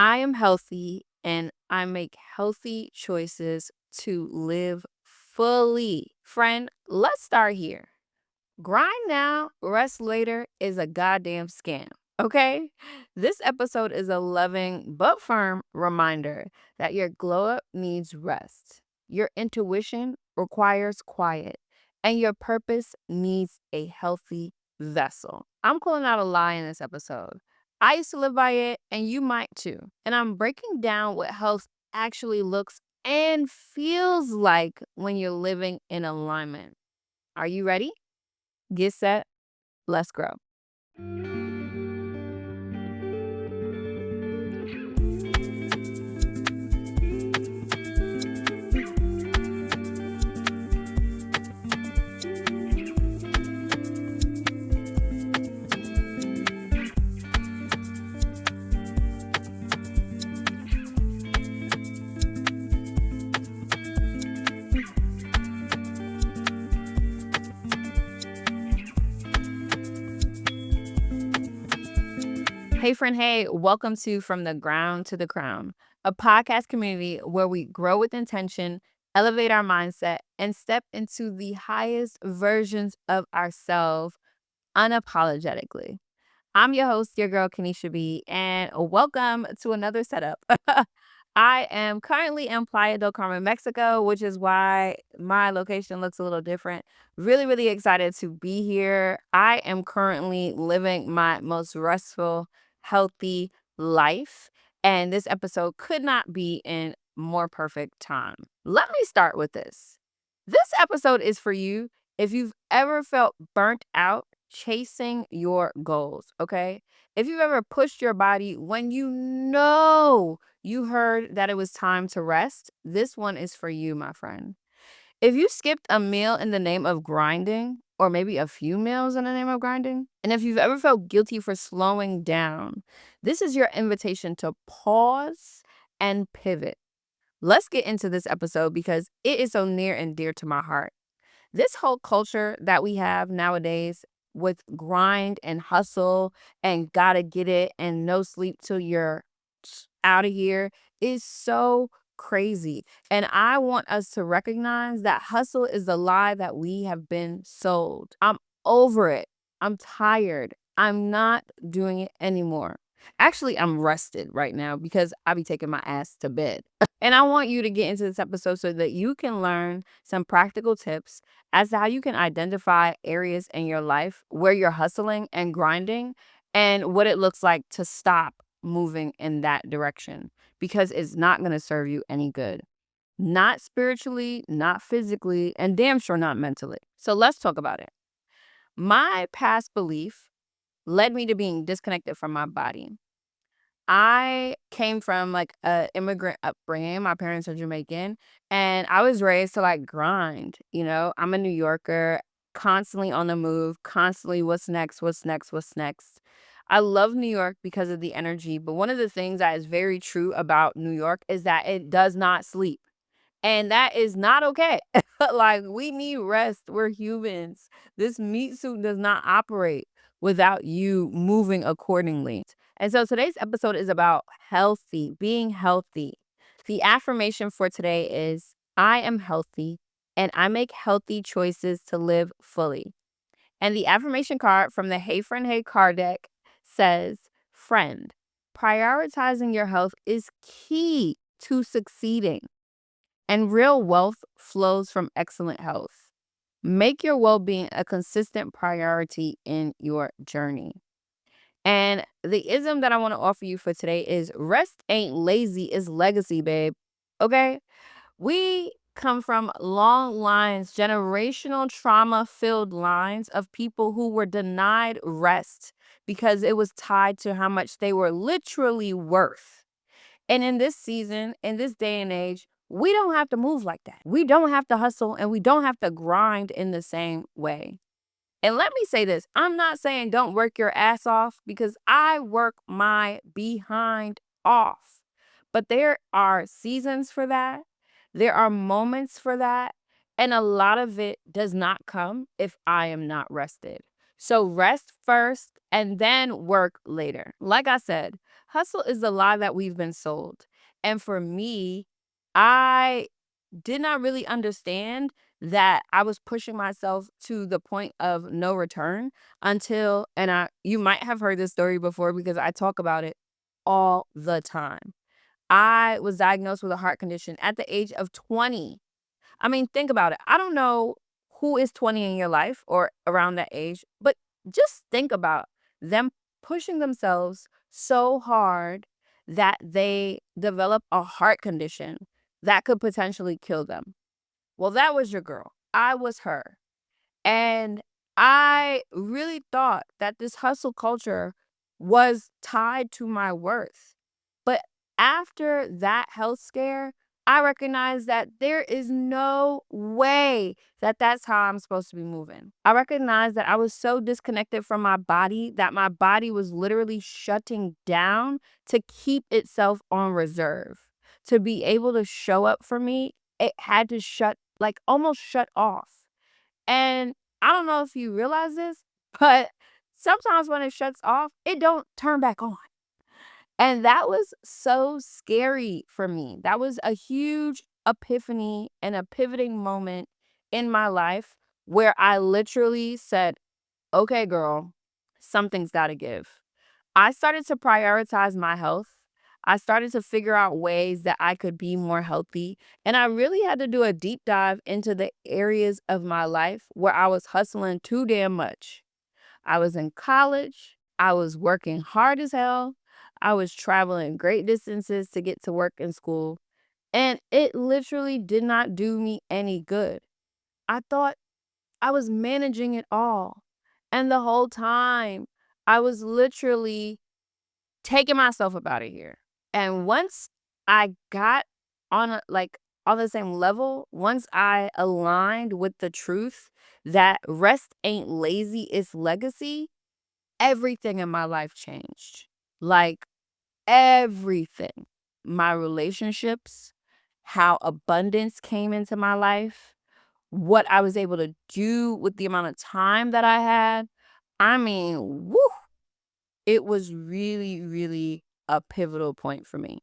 I am healthy and I make healthy choices to live fully. Friend, let's start here. Grind now, rest later is a goddamn scam. Okay? This episode is a loving but firm reminder that your glow up needs rest. Your intuition requires quiet, and your purpose needs a healthy vessel. I'm calling out a lie in this episode. I used to live by it, and you might too. And I'm breaking down what health actually looks and feels like when you're living in alignment. Are you ready? Get set, let's grow. Hey, friend, hey, welcome to From the Ground to the Crown, a podcast community where we grow with intention, elevate our mindset, and step into the highest versions of ourselves unapologetically. I'm your host, your girl, Kanisha B, and welcome to another setup. I am currently in Playa del Carmen, Mexico, which is why my location looks a little different. Really, really excited to be here. I am currently living my most restful, healthy life, and this episode could not be in more perfect time. Let me start with this. This episode is for you if you've ever felt burnt out chasing your goals, okay? If you've ever pushed your body when you know you heard that it was time to rest, this one is for you, my friend. If you skipped a meal in the name of grinding, or maybe a few meals in the name of grinding, and if you've ever felt guilty for slowing down, this is your invitation to pause and pivot. Let's get into this episode because it is so near and dear to my heart. This whole culture that we have nowadays with grind and hustle and gotta get it and no sleep till you're out of here is so crazy. And I want us to recognize that hustle is the lie that we have been sold. I'm over it. I'm tired. I'm not doing it anymore. Actually, I'm rested right now because I be taking my ass to bed. And I want you to get into this episode so that you can learn some practical tips as to how you can identify areas in your life where you're hustling and grinding and what it looks like to stop moving in that direction because it's not going to serve you any good. Not spiritually, not physically, and damn sure not mentally. So let's talk about it. My past belief led me to being disconnected from my body. I came from like a immigrant upbringing. My parents are Jamaican, and I was raised to like grind. I'm a New Yorker, constantly on the move, constantly what's next, what's next, what's next. I love New York because of the energy, but one of the things that is very true about New York is that it does not sleep. And that is not okay. Like, we need rest. We're humans. This meat suit does not operate without you moving accordingly. And so today's episode is about healthy, being healthy. The affirmation for today is I am healthy and I make healthy choices to live fully. And the affirmation card from the Hey Friend Hey card deck says, Friend, prioritizing your health is key to succeeding. And real wealth flows from excellent health. Make your well being a consistent priority in your journey. And the ism that I want to offer you for today is rest ain't lazy, it's legacy, babe. Okay? We come from long lines, generational trauma filled lines of people who were denied rest because it was tied to how much they were literally worth. And in this season, in this day and age, we don't have to move like that. We don't have to hustle and we don't have to grind in the same way. And let me say this, I'm not saying don't work your ass off because I work my behind off. But there are seasons for that. There are moments for that. And a lot of it does not come if I am not rested. So rest first and then work later. Like I said, Hustle is the lie that we've been sold. And for me, I did not really understand that I was pushing myself to the point of no return until, and you might have heard this story before because I talk about it all the time. I was diagnosed with a heart condition at the age of 20. I mean, think about it. I don't know who is 20 in your life or around that age, but just think about them pushing themselves so hard that they develop a heart condition that could potentially kill them. Well, that was your girl. I was her. And I really thought that this hustle culture was tied to my worth. But after that health scare, I recognized that there is no way that that's how I'm supposed to be moving. I recognized that I was so disconnected from my body that my body was literally shutting down to keep itself on reserve. To be able to show up for me, it had to almost shut off. And I don't know if you realize this, but sometimes when it shuts off, it don't turn back on. And that was so scary for me. That was a huge epiphany and a pivoting moment in my life where I literally said, okay, girl, something's got to give. I started to prioritize my health. I started to figure out ways that I could be more healthy. And I really had to do a deep dive into the areas of my life where I was hustling too damn much. I was in college. I was working hard as hell. I was traveling great distances to get to work and school. And it literally did not do me any good. I thought I was managing it all. And the whole time, I was literally taking myself up out of here. And once I got on the same level, once I aligned with the truth that rest ain't lazy, it's legacy, everything in my life changed. Like everything. My relationships, how abundance came into my life, what I was able to do with the amount of time that I had. I mean, woo, it was really, really a pivotal point for me.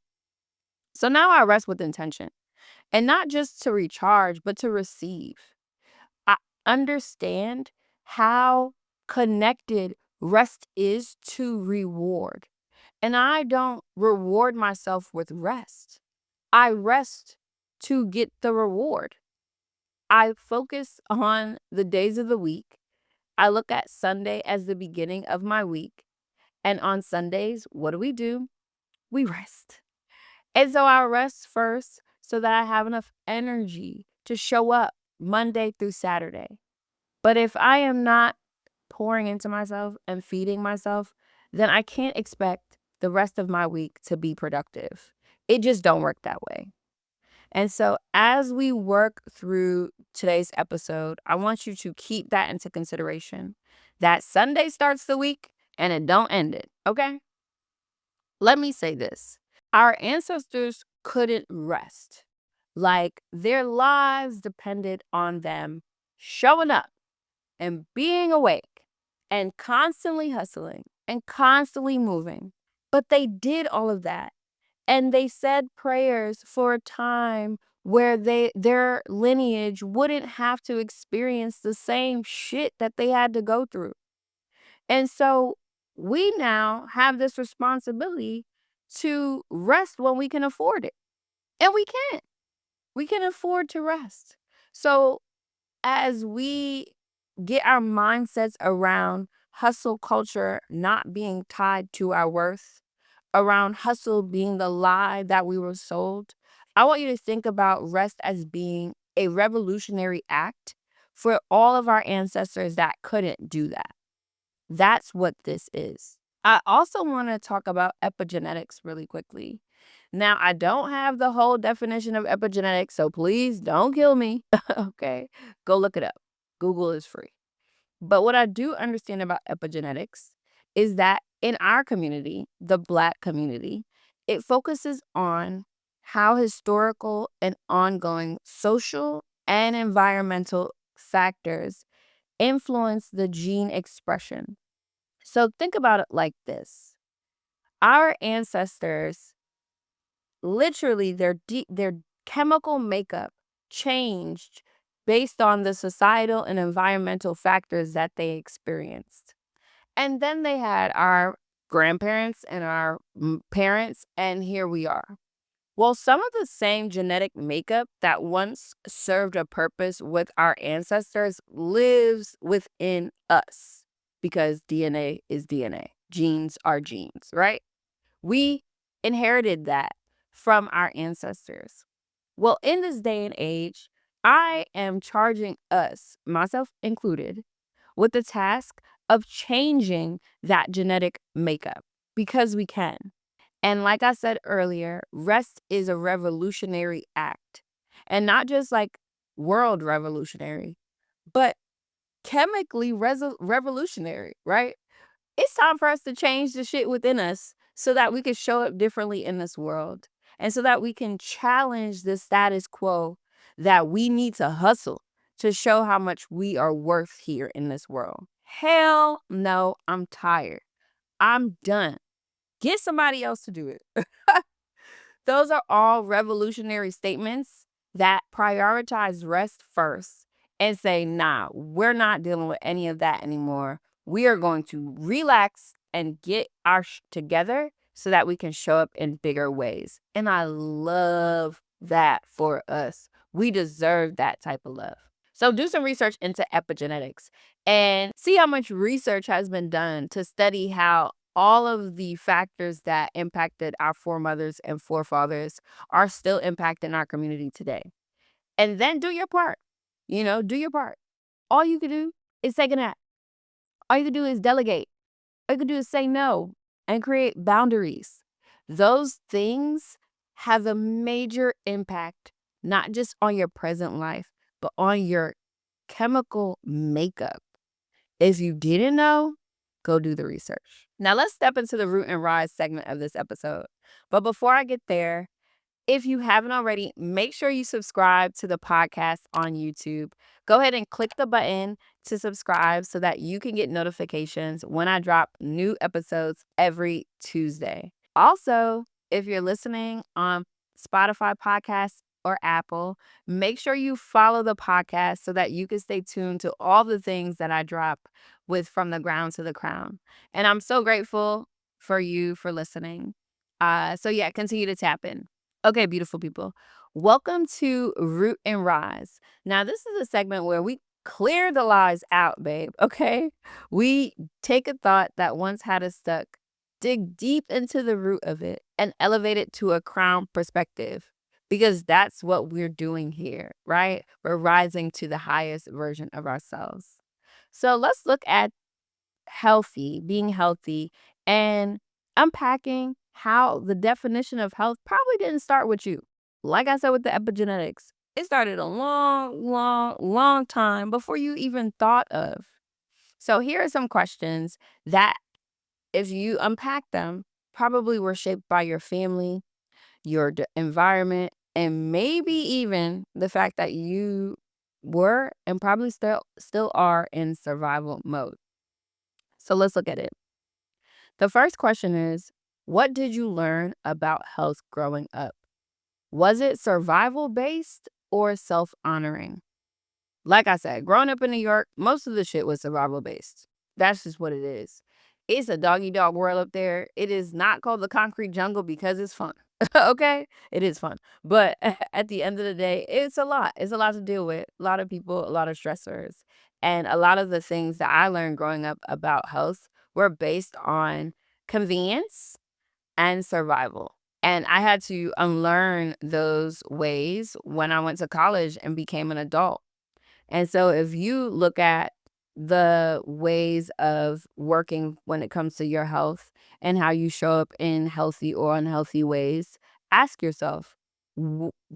So now I rest with intention and not just to recharge, but to receive. I understand how connected rest is to reward. And I don't reward myself with rest. I rest to get the reward. I focus on the days of the week. I look at Sunday as the beginning of my week. And on Sundays, what do? We rest. And so I rest first so that I have enough energy to show up Monday through Saturday. But if I am not pouring into myself and feeding myself, then I can't expect the rest of my week to be productive. It just don't work that way. And so as we work through today's episode, I want you to keep that into consideration. That Sunday starts the week and it don't end it, okay? Let me say this. Our ancestors couldn't rest. Like their lives depended on them showing up and being awake and constantly hustling and constantly moving. But they did all of that. And they said prayers for a time where their lineage wouldn't have to experience the same shit that they had to go through. And so we now have this responsibility to rest when we can afford it. And we can. We can afford to rest. So as we get our mindsets around hustle culture not being tied to our worth, around hustle being the lie that we were sold, I want you to think about rest as being a revolutionary act for all of our ancestors that couldn't do that. That's what this is. I also want to talk about epigenetics really quickly. Now, I don't have the whole definition of epigenetics, so please don't kill me. Okay. Go look it up. Google is free. But what I do understand about epigenetics is that in our community, the Black community, it focuses on how historical and ongoing social and environmental factors influence the gene expression. So think about it like this. Our ancestors, literally, their chemical makeup changed based on the societal and environmental factors that they experienced. And then they had our grandparents and our parents, and here we are. Well, some of the same genetic makeup that once served a purpose with our ancestors lives within us because DNA is DNA. Genes are genes, right? We inherited that from our ancestors. Well, in this day and age, I am charging us, myself included, with the task of changing that genetic makeup because we can. And like I said earlier, rest is a revolutionary act. And not just like world revolutionary, but chemically revolutionary, right? It's time for us to change the shit within us so that we can show up differently in this world and so that we can challenge the status quo that we need to hustle to show how much we are worth here in this world. Hell no, I'm tired. I'm done. Get somebody else to do it. Those are all revolutionary statements that prioritize rest first and say, nah, we're not dealing with any of that anymore. We are going to relax and get our together so that we can show up in bigger ways. And I love that for us. We deserve that type of love. So do some research into epigenetics and see how much research has been done to study how all of the factors that impacted our foremothers and forefathers are still impacting our community today. And then do your part. Do your part. All you can do is take a nap. All you can do is delegate. All you can do is say no and create boundaries. Those things have a major impact, not just on your present life, but on your chemical makeup. If you didn't know, go do the research. Now let's step into the root and rise segment of this episode. But before I get there, if you haven't already, make sure you subscribe to the podcast on YouTube. Go ahead and click the button to subscribe so that you can get notifications when I drop new episodes every Tuesday. Also, if you're listening on Spotify podcasts or Apple, make sure you follow the podcast so that you can stay tuned to all the things that I drop with From the Ground to the Crown. And I'm so grateful for you for listening. So yeah, continue to tap in. Okay, beautiful people. Welcome to Root and Rise. Now, this is a segment where we clear the lies out, babe. Okay? We take a thought that once had us stuck, dig deep into the root of it, and elevate it to a crown perspective. Because that's what we're doing here, right? We're rising to the highest version of ourselves. So let's look at being healthy, and unpacking how the definition of health probably didn't start with you. Like I said with the epigenetics, it started a long, long, long time before you even thought of. So here are some questions that, if you unpack them, probably were shaped by your family, your environment, and maybe even the fact that you were and probably still are in survival mode. So let's look at it. The first question is, what did you learn about health growing up? Was it survival based or self honoring? Like I said, growing up in New York, most of the shit was survival based. That's just what it is. It's a doggy dog world up there. It is not called the concrete jungle because it's fun. Okay? It is fun. But at the end of the day, it's a lot. It's a lot to deal with. A lot of people, a lot of stressors. And a lot of the things that I learned growing up about health were based on convenience and survival. And I had to unlearn those ways when I went to college and became an adult. And so if you look at the ways of working when it comes to your health and how you show up in healthy or unhealthy ways, ask yourself,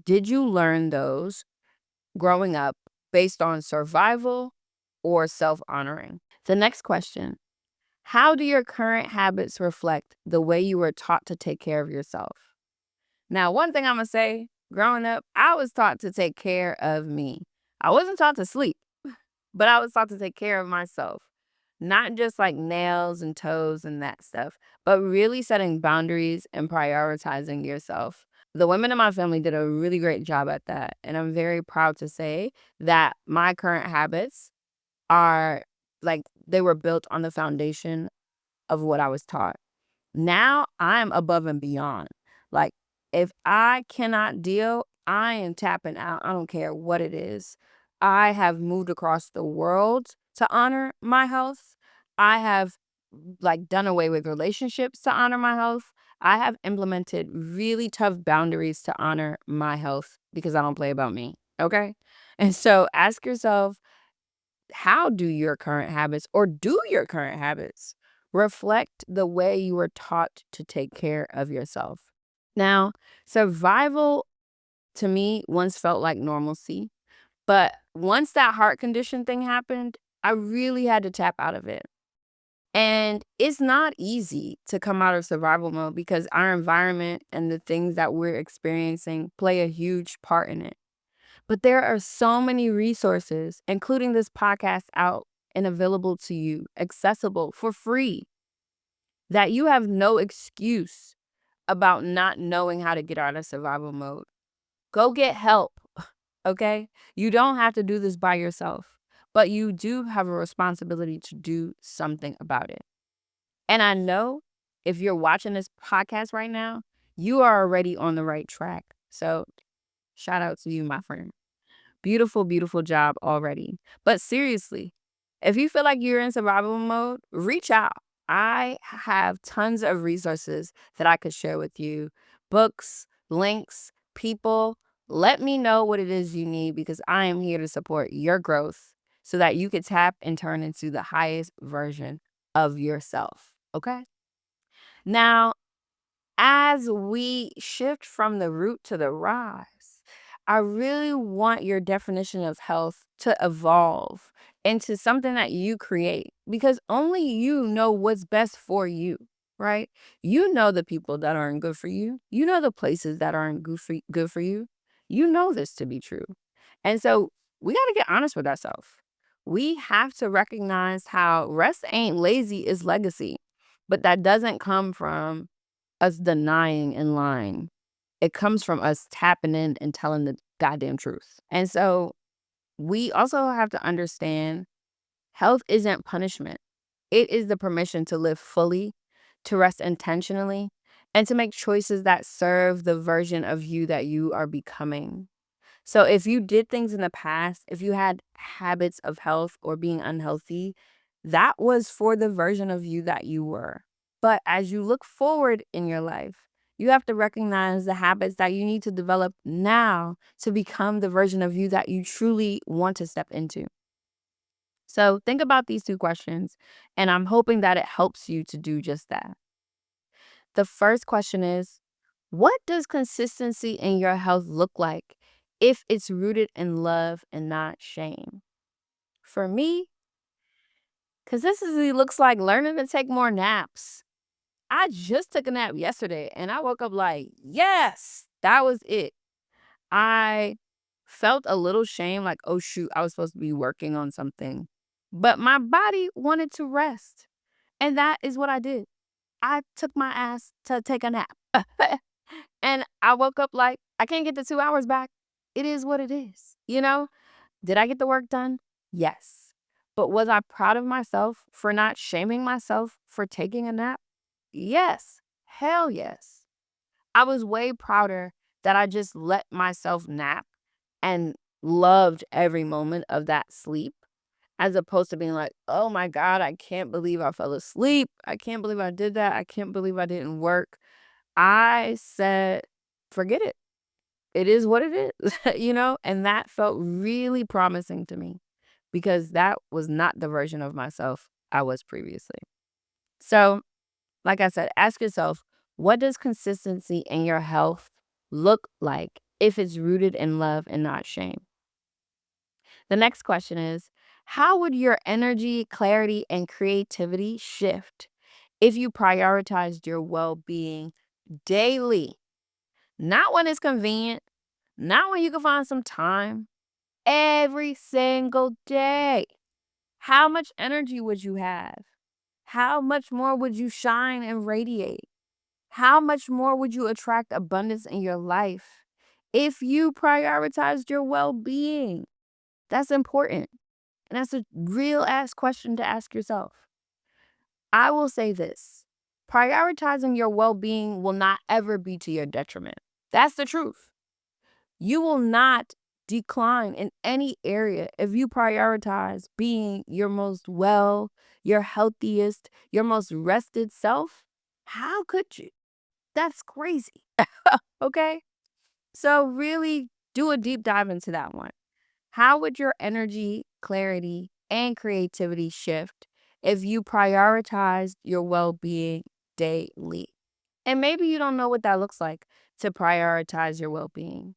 did you learn those growing up based on survival or self-honoring? The next question, how do your current habits reflect the way you were taught to take care of yourself? Now, one thing I'm going to say, growing up, I was taught to take care of me. I wasn't taught to sleep, but I was taught to take care of myself. not just like nails and toes and that stuff, but really setting boundaries and prioritizing yourself. The women in my family did a really great job at that. And I'm very proud to say that my current habits are like they were built on the foundation of what I was taught. Now I'm above and beyond. Like, if I cannot deal, I am tapping out. I don't care what it is. I have moved across the world to honor my health. I have like done away with relationships to honor my health. I have implemented really tough boundaries to honor my health because I don't play about me. Okay. And so ask yourself, how do your current habits or do your current habits reflect the way you were taught to take care of yourself? Now, survival to me once felt like normalcy, but once that heart condition thing happened, I really had to tap out of it. And it's not easy to come out of survival mode because our environment and the things that we're experiencing play a huge part in it. But there are so many resources, including this podcast out and available to you, accessible for free, that you have no excuse about not knowing how to get out of survival mode. Go get help, okay? You don't have to do this by yourself, but you do have a responsibility to do something about it. And I know if you're watching this podcast right now, you are already on the right track. So shout out to you, my friend. Beautiful, beautiful job already. But seriously, if you feel like you're in survival mode, reach out. I have tons of resources that I could share with you, books, links, people. Let me know what it is you need because I am here to support your growth so that you can tap and turn into the highest version of yourself. Okay? Now, as we shift from the root to the rise, I really want your definition of health to evolve into something that you create because only you know what's best for you, right? You know the people that aren't good for you. You know the places that aren't good for you. You know this to be true. And so we got to get honest with ourselves. We have to recognize how rest ain't lazy is legacy, but that doesn't come from us denying and lying. It comes from us tapping in and telling the goddamn truth. And so we also have to understand health isn't punishment. It is the permission to live fully, to rest intentionally, and to make choices that serve the version of you that you are becoming. So if you did things in the past, if you had habits of health or being unhealthy, that was for the version of you that you were. But as you look forward in your life, you have to recognize the habits that you need to develop now to become the version of you that you truly want to step into. So think about these two questions, and I'm hoping that it helps you to do just that. The first question is, what does consistency in your health look like if it's rooted in love and not shame? For me, consistency looks like learning to take more naps. I just took a nap yesterday and I woke up like, yes, that was it. I felt a little shame, like, oh shoot, I was supposed to be working on something. But my body wanted to rest. And that is what I did. I took my ass to take a nap. And I woke up like, I can't get the 2 hours back. It is what it is. You know, did I get the work done? Yes. But was I proud of myself for not shaming myself for taking a nap? Yes. Hell yes. I was way prouder that I just let myself nap and loved every moment of that sleep as opposed to being like, oh my God, I can't believe I fell asleep. I can't believe I did that. I can't believe I didn't work. I said, forget it. It is what it is, and that felt really promising to me because that was not the version of myself I was previously. So, like I said, ask yourself, what does consistency in your health look like if it's rooted in love and not shame? The next question is, how would your energy, clarity, and creativity shift if you prioritized your well being daily? Not when it's convenient, not when you can find some time, every single day. how much energy would you have? How much more would you shine and radiate? How much more would you attract abundance in your life if you prioritized your well being? That's important. And that's a real ass question to ask yourself. I will say this, prioritizing your well being will not ever be to your detriment. That's the truth. You will not decline in any area if you prioritize being your most well, your healthiest, your most rested self. How could you? That's crazy. Okay. So, really do a deep dive into that one. How would your energy, clarity, and creativity shift if you prioritized your well being daily? And maybe you don't know what that looks like to prioritize your well being.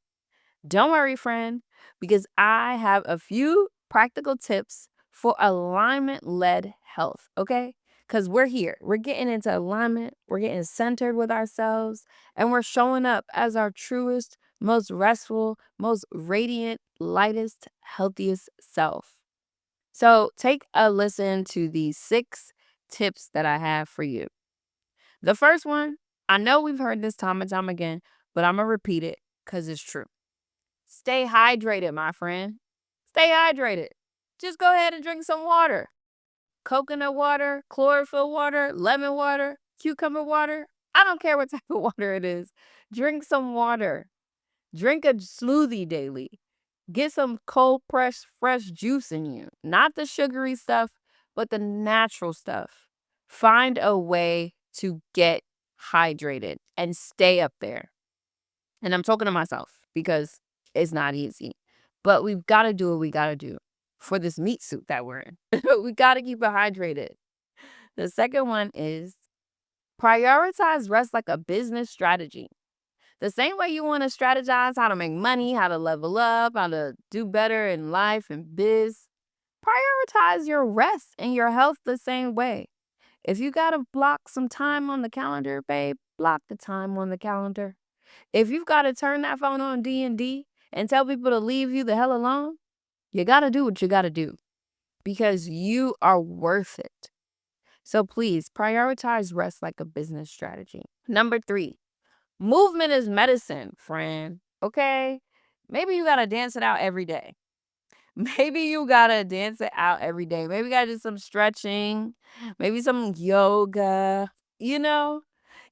Don't worry, friend, because I have a few practical tips for alignment led health, okay? Because we're here, we're getting into alignment, we're getting centered with ourselves, and we're showing up as our truest, most restful, most radiant, lightest, healthiest self. So take a listen to these 6 tips that I have for you. The first one, I know we've heard this time and time again, but I'm going to repeat it because it's true. Stay hydrated, my friend. Stay hydrated. Just go ahead and drink some water. Coconut water, chlorophyll water, lemon water, cucumber water. I don't care what type of water it is. Drink some water. Drink a smoothie daily. Get some cold pressed fresh juice in you. Not the sugary stuff, but the natural stuff. Find a way to get hydrated and stay up there. And I'm talking to myself because it's not easy. But we've got to do what we got to do for this meat suit that we're in. We got to keep it hydrated. The second one is prioritize rest like a business strategy. The same way you want to strategize how to make money, how to level up, how to do better in life and biz, prioritize your rest and your health the same way. If you got to block some time on the calendar, babe, block the time on the calendar. If you've got to turn that phone on D&D and tell people to leave you the hell alone, you got to do what you got to do because you are worth it. So please prioritize rest like a business strategy. Number 3, movement is medicine, friend. Okay? Maybe you got to dance it out every day. Maybe you got to dance it out every day. Maybe you got to do some stretching, maybe some yoga, you know?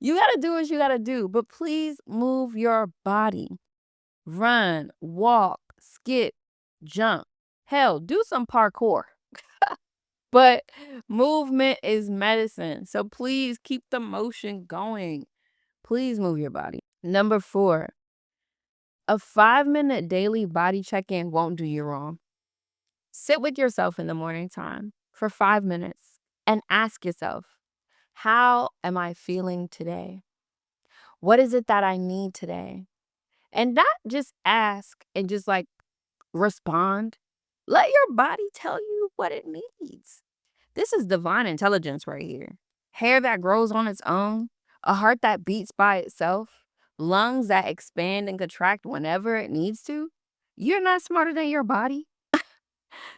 You got to do what you got to do, but please move your body. Run, walk, skip, jump. Hell, do some parkour. But movement is medicine. So please keep the motion going. Please move your body. Number 4, a 5-minute daily body check-in won't do you wrong. Sit with yourself in the morning time for 5 minutes and ask yourself, how am I feeling today? What is it that I need today? And not just ask and just like respond. Let your body tell you what it needs. This is divine intelligence right here. Hair that grows on its own, a heart that beats by itself, lungs that expand and contract whenever it needs to. You're not smarter than your body.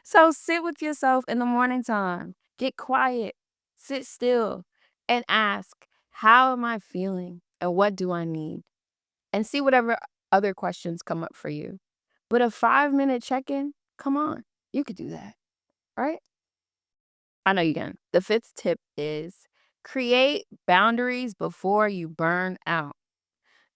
So sit with yourself in the morning time. Get quiet, sit still, and ask, how am I feeling and what do I need? And see whatever other questions come up for you. But a 5-minute check-in, come on, you could do that, right? I know you can. The 5th tip is create boundaries before you burn out.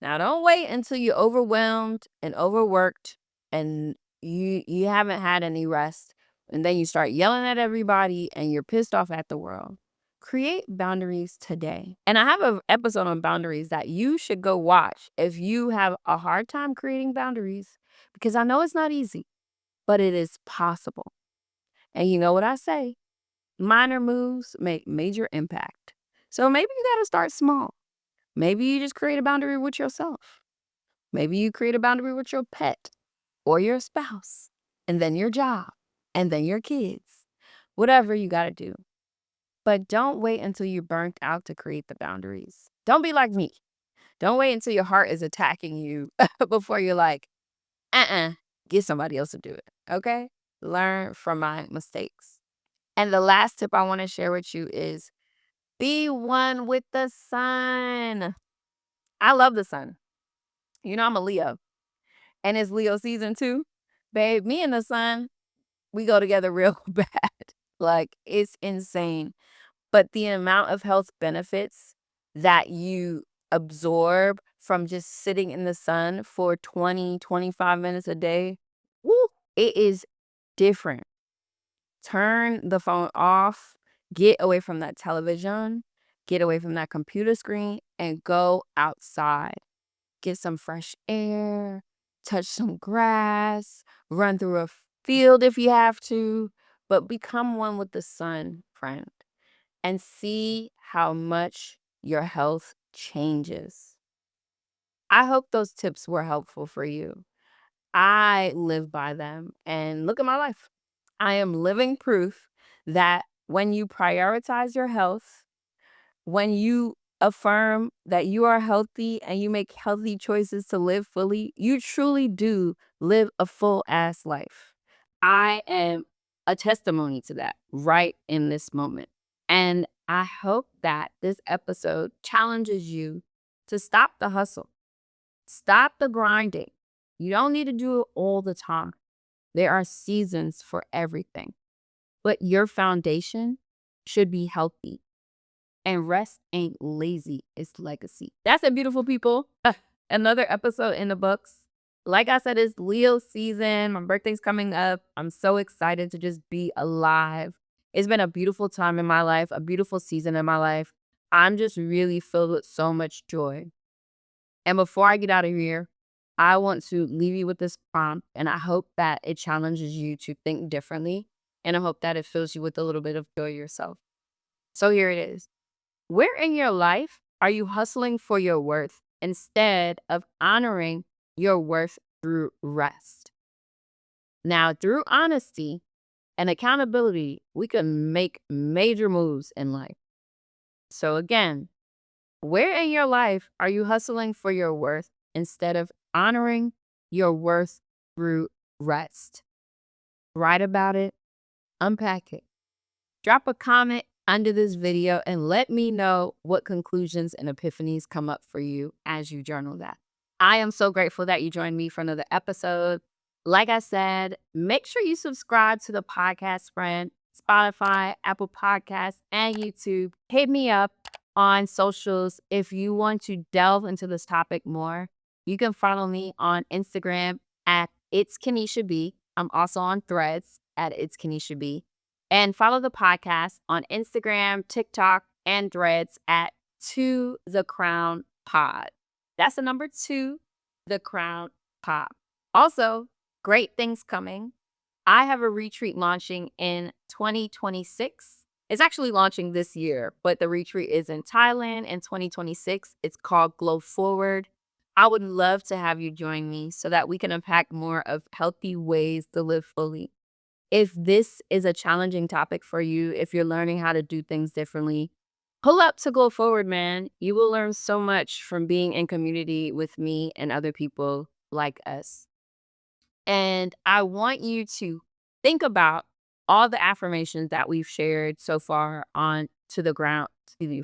Now, don't wait until you're overwhelmed and overworked and you haven't had any rest and then you start yelling at everybody and you're pissed off at the world. Create boundaries today. And I have an episode on boundaries that you should go watch if you have a hard time creating boundaries because I know it's not easy, but it is possible. And you know what I say? Minor moves make major impact. So maybe you got to start small. Maybe you just create a boundary with yourself. Maybe you create a boundary with your pet or your spouse, and then your job, and then your kids. Whatever you got to do. But don't wait until you're burnt out to create the boundaries. Don't be like me. Don't wait until your heart is attacking you before you're like, get somebody else to do it. Okay? Learn from my mistakes. And the last tip I want to share with you is be one with the sun. I love the sun. You know, I'm a Leo, and it's Leo season too. Babe, me and the sun, we go together real bad. Like, it's insane. But the amount of health benefits that you absorb from just sitting in the sun for 20, 25 minutes a day, woo, it is different. Turn the phone off, get away from that television, get away from that computer screen, and go outside. Get some fresh air, touch some grass, run through a field if you have to, but become one with the sun, friend, and see how much your health changes. I hope those tips were helpful for you. I live by them, and look at my life. I am living proof that when you prioritize your health, when you affirm that you are healthy and you make healthy choices to live fully, you truly do live a full ass life. I am a testimony to that right in this moment. And I hope that this episode challenges you to stop the hustle, stop the grinding. You don't need to do it all the time. There are seasons for everything, but your foundation should be healthy. And rest ain't lazy, it's legacy. That's it, beautiful people. Another episode in the books. Like I said, it's Leo season. My birthday's coming up. I'm so excited to just be alive. It's been a beautiful time in my life, a beautiful season in my life. I'm just really filled with so much joy. And before I get out of here, I want to leave you with this prompt, and I hope that it challenges you to think differently. And I hope that it fills you with a little bit of joy yourself. So here it is. Where in your life are you hustling for your worth instead of honoring your worth through rest? Now, through honesty and accountability, we can make major moves in life. So, again, where in your life are you hustling for your worth instead of honoring your worth through rest? Write about it, unpack it. Drop a comment under this video and let me know what conclusions and epiphanies come up for you as you journal that. I am so grateful that you joined me for another episode. Like I said, make sure you subscribe to the podcast, friend, Spotify, Apple Podcasts, and YouTube. Hit me up on socials if you want to delve into this topic more. You can follow me on Instagram at It's Kenesha B. I'm also on Threads at It's Kenesha B. And follow the podcast on Instagram, TikTok, and Threads at To The Crown Pod. That's the number 2, The Crown Pod. Also, great things coming. I have a retreat launching in 2026. It's actually launching this year, but the retreat is in Thailand in 2026. It's called Glow Forward. I would love to have you join me so that we can unpack more of healthy ways to live fully. If this is a challenging topic for you, if you're learning how to do things differently, pull up to Glow Forward, man. You will learn so much from being in community with me and other people like us. And I want you to think about all the affirmations that we've shared so far on To the Ground,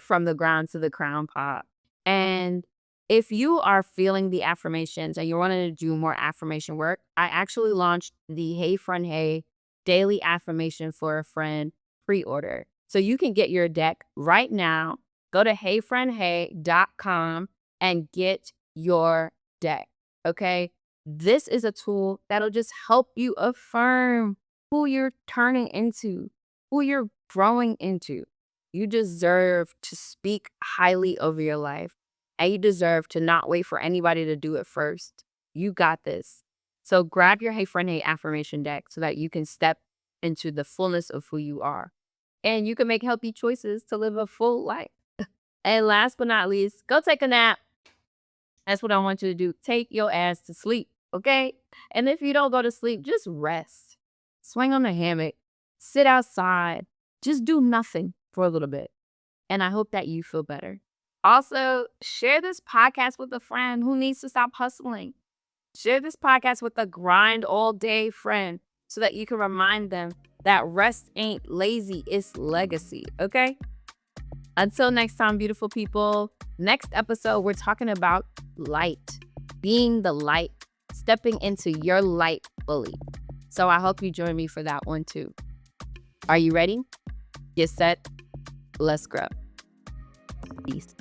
From the Ground to the Crown Pod. And if you are feeling the affirmations and you're wanting to do more affirmation work, I actually launched the Hey Friend Hey Daily Affirmation for a Friend pre-order. So you can get your deck right now. Go to heyfriendhey.com and get your deck. Okay? This is a tool that'll just help you affirm who you're turning into, who you're growing into. You deserve to speak highly over your life, and you deserve to not wait for anybody to do it first. You got this. So grab your Hey Friend Hey affirmation deck so that you can step into the fullness of who you are. And you can make healthy choices to live a full life. And last but not least, go take a nap. That's what I want you to do. Take your ass to sleep, okay? And if you don't go to sleep, just rest. Swing on the hammock. Sit outside. Just do nothing for a little bit. And I hope that you feel better. Also, share this podcast with a friend who needs to stop hustling. Share this podcast with a grind all day friend so that you can remind them that rest ain't lazy, it's legacy, okay? Until next time, beautiful people. Next episode, we're talking about light, being the light, stepping into your light fully. So I hope you join me for that one too. Are you ready? Get set. Let's grow. Peace.